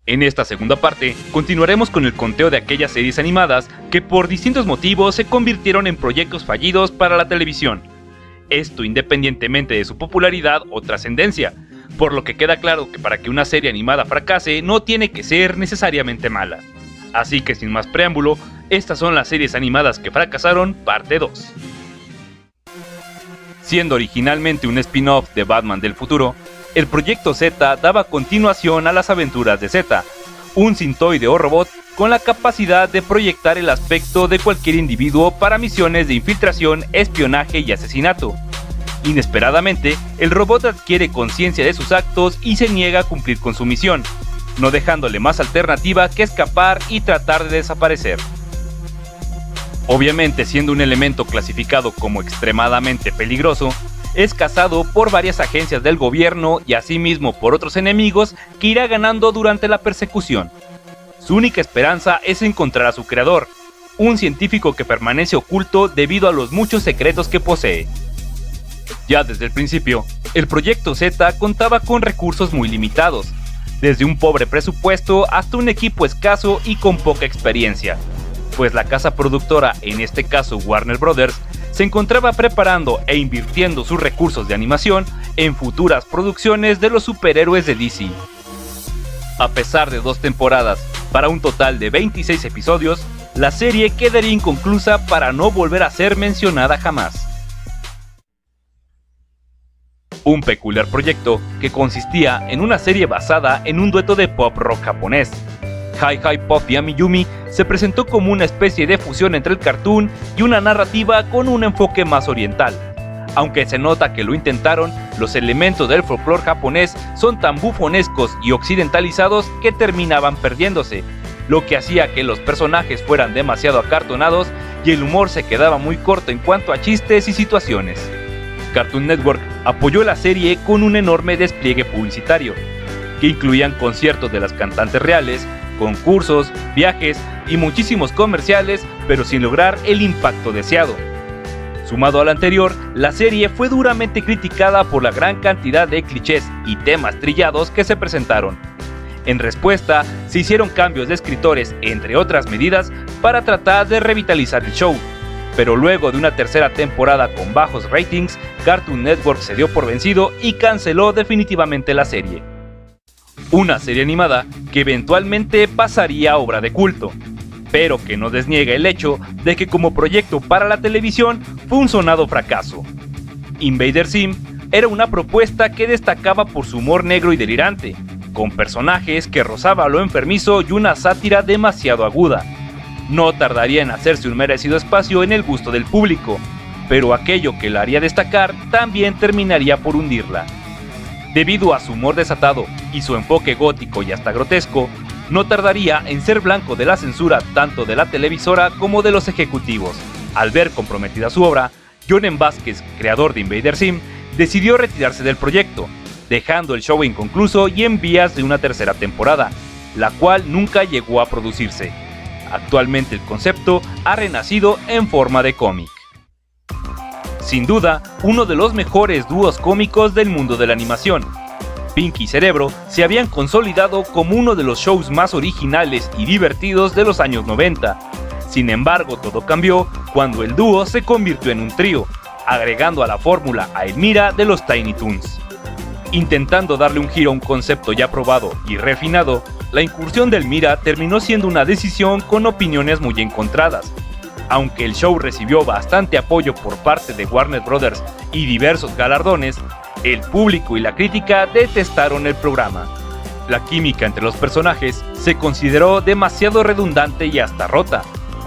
En esta segunda parte, continuaremos con el conteo de aquellas series animadas que por distintos motivos se convirtieron en proyectos fallidos para la televisión. Esto independientemente de su popularidad o trascendencia, por lo que queda claro que para que una serie animada fracase no tiene que ser necesariamente mala. Así que sin más preámbulo, estas son las series animadas que fracasaron, parte 2. Siendo originalmente un spin-off de Batman del futuro, el Proyecto Z daba continuación a las aventuras de Z, un sintoide o robot con la capacidad de proyectar el aspecto de cualquier individuo para misiones de infiltración, espionaje y asesinato. Inesperadamente, el robot adquiere conciencia de sus actos y se niega a cumplir con su misión, no dejándole más alternativa que escapar y tratar de desaparecer. Obviamente, siendo un elemento clasificado como extremadamente peligroso, es cazado por varias agencias del gobierno y asimismo por otros enemigos que irá ganando durante la persecución. Su única esperanza es encontrar a su creador, un científico que permanece oculto debido a los muchos secretos que posee. Ya desde el principio, el Proyecto Z contaba con recursos muy limitados, desde un pobre presupuesto hasta un equipo escaso y con poca experiencia, pues la casa productora, en este caso Warner Brothers, se encontraba preparando e invirtiendo sus recursos de animación en futuras producciones de los superhéroes de DC. A pesar de 2 temporadas, para un total de 26 episodios, la serie quedaría inconclusa para no volver a ser mencionada jamás. Un peculiar proyecto que consistía en una serie basada en un dueto de pop rock japonés. Hi Hi Puffy y Amiyumi se presentó como una especie de fusión entre el cartoon y una narrativa con un enfoque más oriental. Aunque se nota que lo intentaron, los elementos del folclore japonés son tan bufonescos y occidentalizados que terminaban perdiéndose, lo que hacía que los personajes fueran demasiado acartonados y el humor se quedaba muy corto en cuanto a chistes y situaciones. Cartoon Network apoyó la serie con un enorme despliegue publicitario, que incluían conciertos de las cantantes reales, concursos, viajes y muchísimos comerciales, pero sin lograr el impacto deseado. Sumado al anterior, la serie fue duramente criticada por la gran cantidad de clichés y temas trillados que se presentaron. En respuesta, se hicieron cambios de escritores, entre otras medidas, para tratar de revitalizar el show. Pero luego de una tercera temporada con bajos ratings, Cartoon Network se dio por vencido y canceló definitivamente la serie. Una serie animada que eventualmente pasaría a obra de culto, pero que no desniega el hecho de que como proyecto para la televisión fue un sonado fracaso. Invader Zim era una propuesta que destacaba por su humor negro y delirante, con personajes que rozaba lo enfermizo y una sátira demasiado aguda. No tardaría en hacerse un merecido espacio en el gusto del público, pero aquello que la haría destacar también terminaría por hundirla. Debido a su humor desatado y su enfoque gótico y hasta grotesco, no tardaría en ser blanco de la censura tanto de la televisora como de los ejecutivos. Al ver comprometida su obra, John M. Vázquez, creador de Invader Zim, decidió retirarse del proyecto, dejando el show inconcluso y en vías de una tercera temporada, la cual nunca llegó a producirse. Actualmente el concepto ha renacido en forma de cómic. Sin duda, uno de los mejores dúos cómicos del mundo de la animación. Pinky y Cerebro se habían consolidado como uno de los shows más originales y divertidos de los años 90. Sin embargo, todo cambió cuando el dúo se convirtió en un trío, agregando a la fórmula a Elmira de los Tiny Toons. Intentando darle un giro a un concepto ya probado y refinado, la incursión de Elmira terminó siendo una decisión con opiniones muy encontradas. Aunque el show recibió bastante apoyo por parte de Warner Brothers y diversos galardones, el público y la crítica detestaron el programa. La química entre los personajes se consideró demasiado redundante y hasta rota,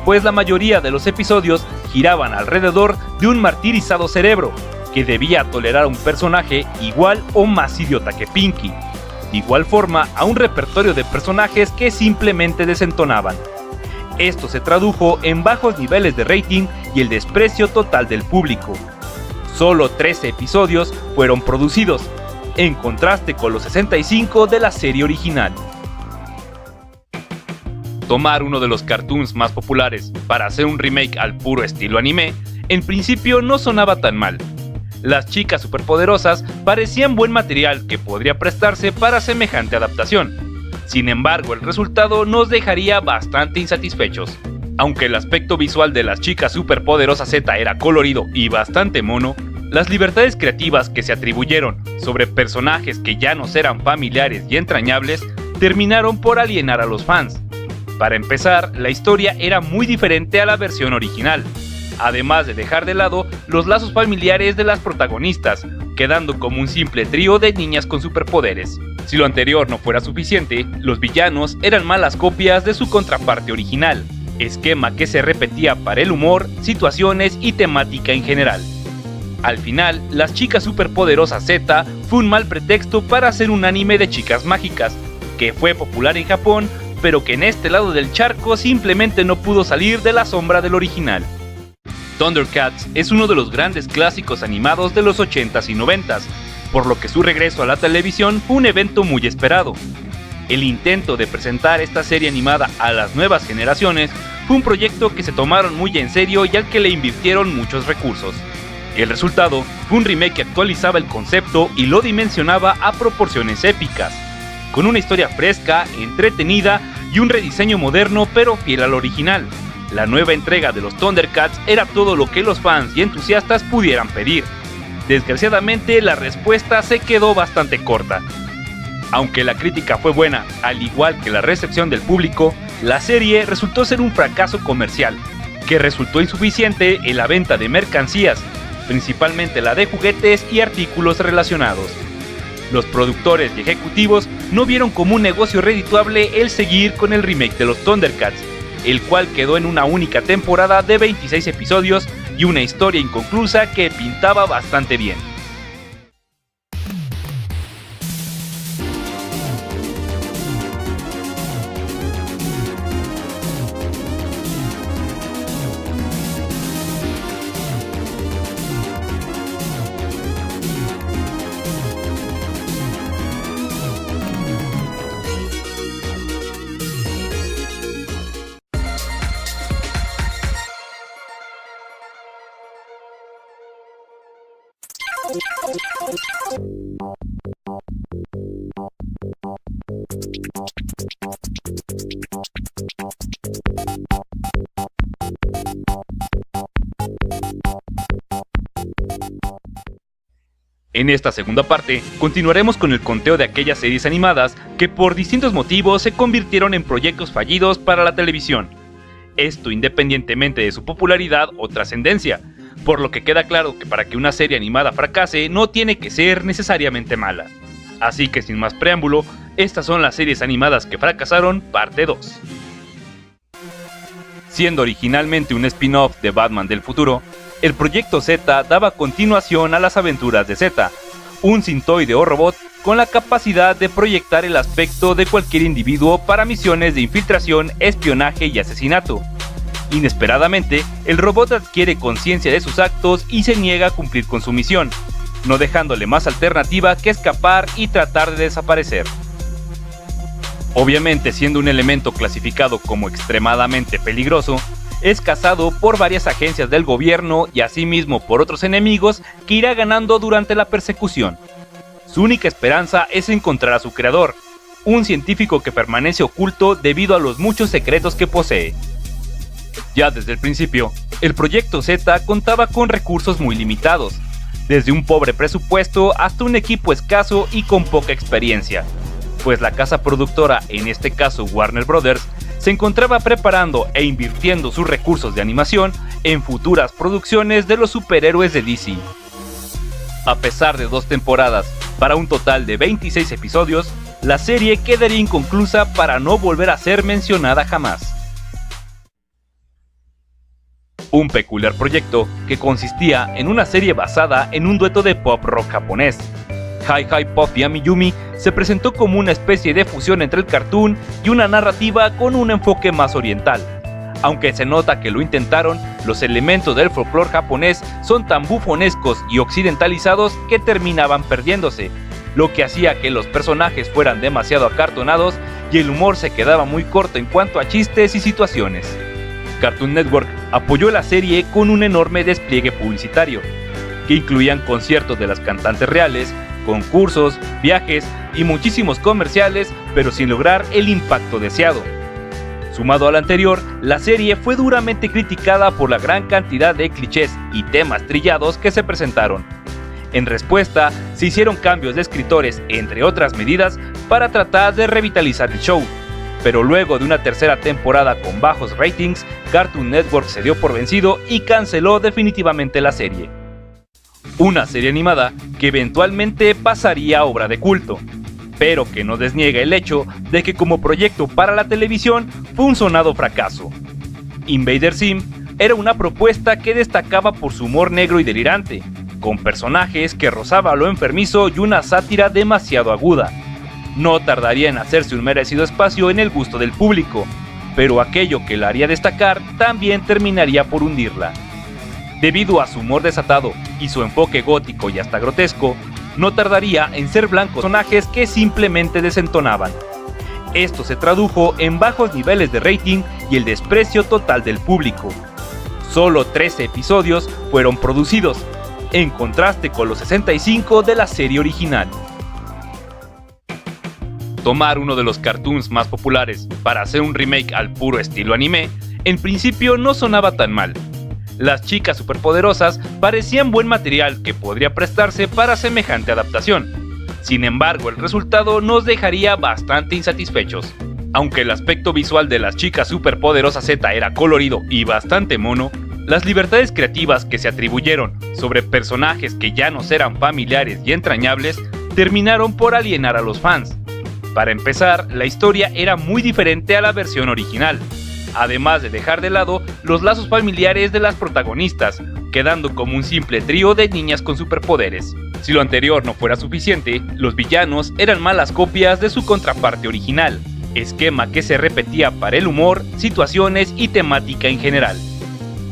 pues la mayoría de los episodios giraban alrededor de un martirizado cerebro, que debía tolerar a un personaje igual o más idiota que Pinky. De igual forma a un repertorio de personajes que simplemente desentonaban. Esto se tradujo en bajos niveles de rating y el desprecio total del público. Solo 13 episodios fueron producidos, en contraste con los 65 de la serie original. Tomar uno de los cartoons más populares para hacer un remake al puro estilo anime, en principio no sonaba tan mal. Las chicas superpoderosas parecían buen material que podría prestarse para semejante adaptación. Sin embargo, el resultado nos dejaría bastante insatisfechos. Aunque el aspecto visual de las chicas superpoderosas Z era colorido y bastante mono, las libertades creativas que se atribuyeron sobre personajes que ya nos eran familiares y entrañables terminaron por alienar a los fans. Para empezar, la historia era muy diferente a la versión original, además de dejar de lado los lazos familiares de las protagonistas, quedando como un simple trío de niñas con superpoderes. Si lo anterior no fuera suficiente, los villanos eran malas copias de su contraparte original, esquema que se repetía para el humor, situaciones y temática en general. Al final, Las Chicas Superpoderosas Z fue un mal pretexto para hacer un anime de chicas mágicas, que fue popular en Japón, pero que en este lado del charco simplemente no pudo salir de la sombra del original. Thundercats es uno de los grandes clásicos animados de los 80s y 90s, por lo que su regreso a la televisión fue un evento muy esperado. El intento de presentar esta serie animada a las nuevas generaciones fue un proyecto que se tomaron muy en serio y al que le invirtieron muchos recursos. El resultado fue un remake que actualizaba el concepto y lo dimensionaba a proporciones épicas, con una historia fresca, entretenida y un rediseño moderno pero fiel al original. La nueva entrega de los Thundercats era todo lo que los fans y entusiastas pudieran pedir. Desgraciadamente, la respuesta se quedó bastante corta. Aunque la crítica fue buena, al igual que la recepción del público, la serie resultó ser un fracaso comercial, que resultó insuficiente en la venta de mercancías, principalmente la de juguetes y artículos relacionados. Los productores y ejecutivos no vieron como un negocio redituable el seguir con el remake de los Thundercats, el cual quedó en una única temporada de 26 episodios y una historia inconclusa que pintaba bastante bien. En esta segunda parte, continuaremos con el conteo de aquellas series animadas que por distintos motivos se convirtieron en proyectos fallidos para la televisión. Esto independientemente de su popularidad o trascendencia, por lo que queda claro que para que una serie animada fracase no tiene que ser necesariamente mala. Así que sin más preámbulo, estas son las series animadas que fracasaron, parte 2. Siendo originalmente un spin-off de Batman del futuro, el Proyecto Z daba continuación a las aventuras de Z, un sintoide o robot con la capacidad de proyectar el aspecto de cualquier individuo para misiones de infiltración, espionaje y asesinato. Inesperadamente, el robot adquiere conciencia de sus actos y se niega a cumplir con su misión, no dejándole más alternativa que escapar y tratar de desaparecer. Obviamente, siendo un elemento clasificado como extremadamente peligroso, es cazado por varias agencias del gobierno y asimismo por otros enemigos que irá ganando durante la persecución. Su única esperanza es encontrar a su creador, un científico que permanece oculto debido a los muchos secretos que posee. Ya desde el principio, el Proyecto Z contaba con recursos muy limitados, desde un pobre presupuesto hasta un equipo escaso y con poca experiencia, pues la casa productora, en este caso Warner Brothers, se encontraba preparando e invirtiendo sus recursos de animación en futuras producciones de los superhéroes de DC. A pesar de 2 temporadas, para un total de 26 episodios, la serie quedaría inconclusa para no volver a ser mencionada jamás. Un peculiar proyecto que consistía en una serie basada en un dueto de pop rock japonés. Hi Hi Puffy Amiyumi se presentó como una especie de fusión entre el cartoon y una narrativa con un enfoque más oriental. Aunque se nota que lo intentaron, los elementos del folclore japonés son tan bufonescos y occidentalizados que terminaban perdiéndose, lo que hacía que los personajes fueran demasiado acartonados y el humor se quedaba muy corto en cuanto a chistes y situaciones. Cartoon Network apoyó la serie con un enorme despliegue publicitario, que incluían conciertos de las cantantes reales, concursos, viajes y muchísimos comerciales, pero sin lograr el impacto deseado. Sumado al anterior, la serie fue duramente criticada por la gran cantidad de clichés y temas trillados que se presentaron. En respuesta, se hicieron cambios de escritores, entre otras medidas, para tratar de revitalizar el show. Pero luego de una tercera temporada con bajos ratings, Cartoon Network se dio por vencido y canceló definitivamente la serie. Una serie animada que eventualmente pasaría a obra de culto, pero que no desniega el hecho de que como proyecto para la televisión fue un sonado fracaso. Invader Zim era una propuesta que destacaba por su humor negro y delirante, con personajes que rozaba lo enfermizo y una sátira demasiado aguda. No tardaría en hacerse un merecido espacio en el gusto del público, pero aquello que la haría destacar también terminaría por hundirla. Debido a su humor desatado y su enfoque gótico y hasta grotesco, no tardaría en ser blancos personajes que simplemente desentonaban. Esto se tradujo en bajos niveles de rating y el desprecio total del público. Solo 13 episodios fueron producidos, en contraste con los 65 de la serie original. Tomar uno de los cartoons más populares para hacer un remake al puro estilo anime, en principio no sonaba tan mal. Las chicas superpoderosas parecían buen material que podría prestarse para semejante adaptación. Sin embargo, el resultado nos dejaría bastante insatisfechos. Aunque el aspecto visual de las chicas superpoderosas Z era colorido y bastante mono, las libertades creativas que se atribuyeron sobre personajes que ya nos eran familiares y entrañables terminaron por alienar a los fans. Para empezar, la historia era muy diferente a la versión original, además de dejar de lado los lazos familiares de las protagonistas, quedando como un simple trío de niñas con superpoderes. Si lo anterior no fuera suficiente, los villanos eran malas copias de su contraparte original, esquema que se repetía para el humor, situaciones y temática en general.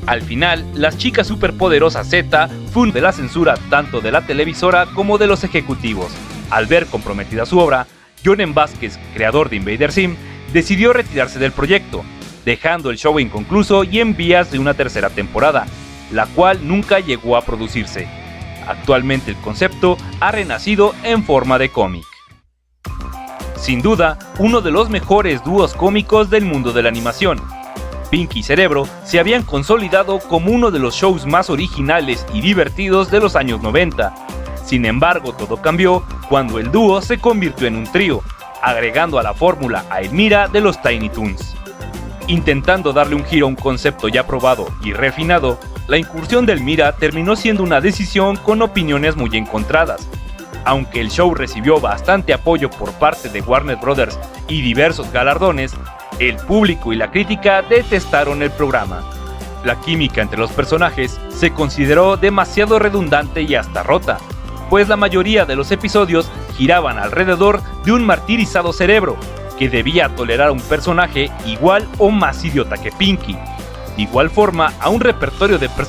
Al final, las chicas superpoderosas Z fue una de la censura tanto de la televisora como de los ejecutivos. Al ver comprometida su obra, Jhonen Vázquez, creador de Invader Zim, decidió retirarse del proyecto, dejando el show inconcluso y en vías de una tercera temporada, la cual nunca llegó a producirse. Actualmente el concepto ha renacido en forma de cómic. Sin duda, uno de los mejores dúos cómicos del mundo de la animación. Pinky y Cerebro se habían consolidado como uno de los shows más originales y divertidos de los años 90. Sin embargo, todo cambió cuando el dúo se convirtió en un trío, agregando a la fórmula a Elmira de los Tiny Toons. Intentando darle un giro a un concepto ya probado y refinado, la incursión de Elmira terminó siendo una decisión con opiniones muy encontradas. Aunque el show recibió bastante apoyo por parte de Warner Bros. Y diversos galardones, el público y la crítica detestaron el programa. La química entre los personajes se consideró demasiado redundante y hasta rota, pues la mayoría de los episodios giraban alrededor de un martirizado cerebro, que debía tolerar a un personaje igual o más idiota que Pinky. De igual forma, a un repertorio de personajes